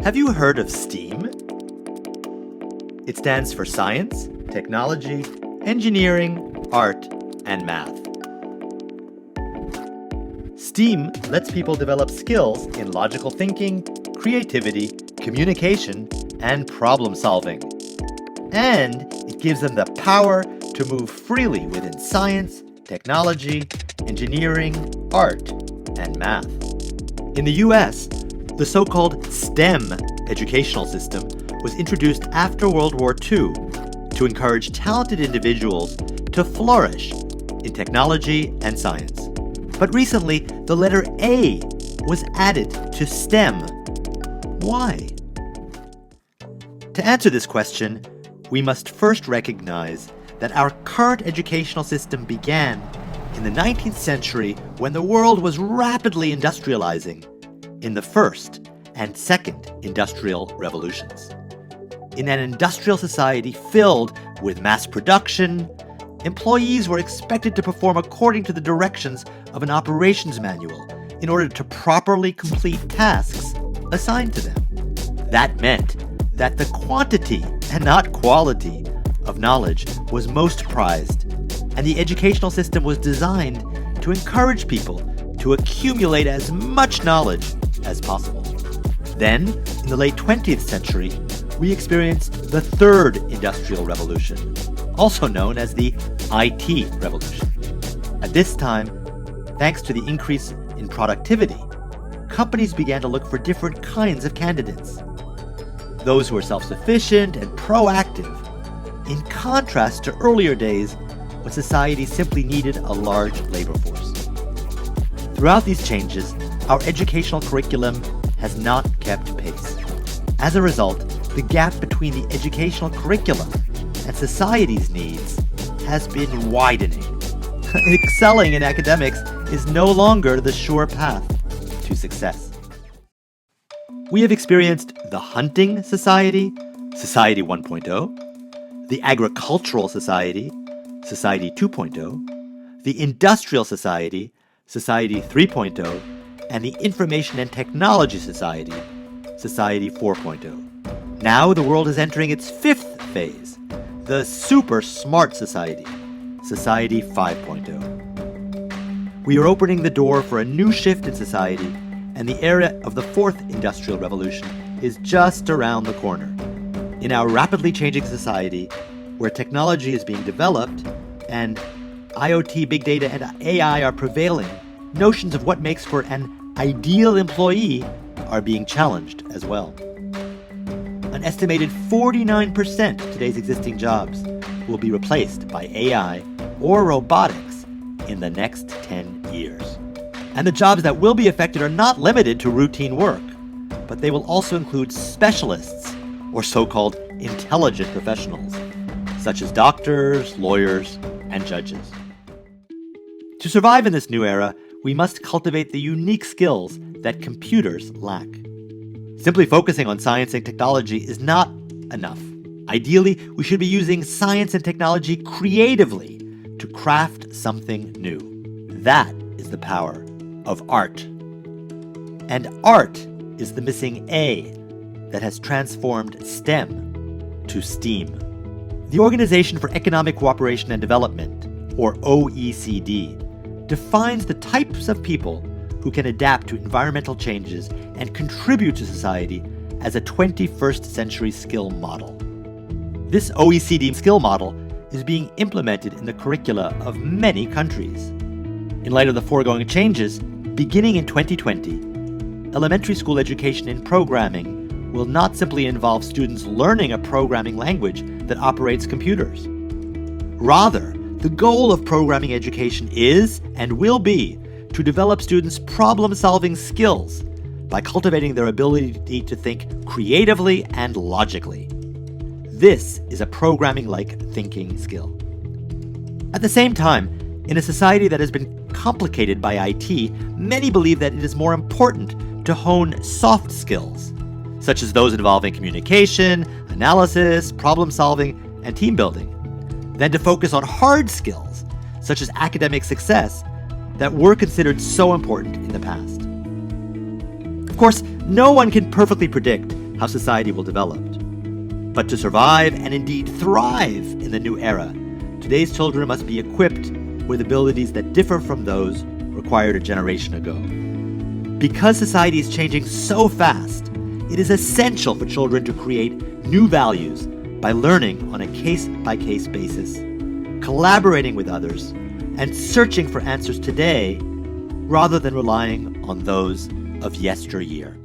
Have you heard of STEAM? It stands for science, technology, engineering, art, and math. STEAM lets people develop skills in logical thinking, creativity, communication, and problem solving. And it gives them the power to move freely within science, technology, engineering, art, and math. In the US, the so-called STEM educational system was introduced after World War II to encourage talented individuals to flourish in technology and science. But recently, the letter A was added to STEM. Why? To answer this question, we must first recognize that our current educational system began in the 19th century when the world was rapidly industrializing in the First and Second Industrial Revolutions. In an industrial society filled with mass production, employees were expected to perform according to the directions of an operations manual in order to properly complete tasks assigned to them. That meant that the quantity and not quality of knowledge was most prized, and the educational system was designed to encourage people to accumulate as much knowledge as possible. Then, in the late 20th century, we experienced the Third Industrial Revolution, also known as the IT Revolution. At this time, thanks to the increase in productivity, companies began to look for different kinds of candidates. Those who were self-sufficient and proactive, in contrast to earlier days when society simply needed a large labor force. Throughout these changes, our educational curriculum has not kept pace. As a result, the gap between the educational curriculum and society's needs has been widening. Excelling in academics is no longer the sure path to success. We have experienced the hunting society, Society 1.0, the agricultural society, Society 2.0, the industrial society, Society 3.0, and the information and technology society, Society 4.0. Now the world is entering its fifth phase, the super smart society, Society 5.0. We are opening the door for a new shift in society, and the era of the fourth industrial revolution is just around the corner. In our rapidly changing society, where technology is being developed and IoT, big data, and AI are prevailing, notions of what makes for an ideal employee are being challenged as well. An estimated 49% of today's existing jobs will be replaced by AI or robotics in the next 10 years. And the jobs that will be affected are not limited to routine work, but they will also include specialists or so-called intelligent professionals, such as doctors, lawyers, and judges. To survive in this new era, we must cultivate the unique skills that computers lack. Simply focusing on science and technology is not enough. Ideally, we should be using science and technology creatively to craft something new. That is the power of art. And art is the missing A that has transformed STEM to STEAM. The Organization for Economic Cooperation and Development, or OECD, defines the types of people who can adapt to environmental changes and contribute to society as a 21st century skill model. This OECD skill model is being implemented in the curricula of many countries. In light of the foregoing changes, beginning in 2020, elementary school education in programming will not simply involve students learning a programming language that operates computers. Rather, the goal of programming education is and will be to develop students' problem-solving skills by cultivating their ability to think creatively and logically. This is a programming-like thinking skill. At the same time, in a society that has been complicated by IT, many believe that it is more important to hone soft skills, such as those involving communication, analysis, problem-solving, and team building, than to focus on hard skills, such as academic success, that were considered so important in the past. Of course, No one can perfectly predict how society will develop. But to survive and indeed thrive in the new era, today's children must be equipped with abilities that differ from those required a generation ago. Because society is changing so fast, it is essential for children to create new values by learning on a case-by-case basis, collaborating with others, and searching for answers today rather than relying on those of yesteryear.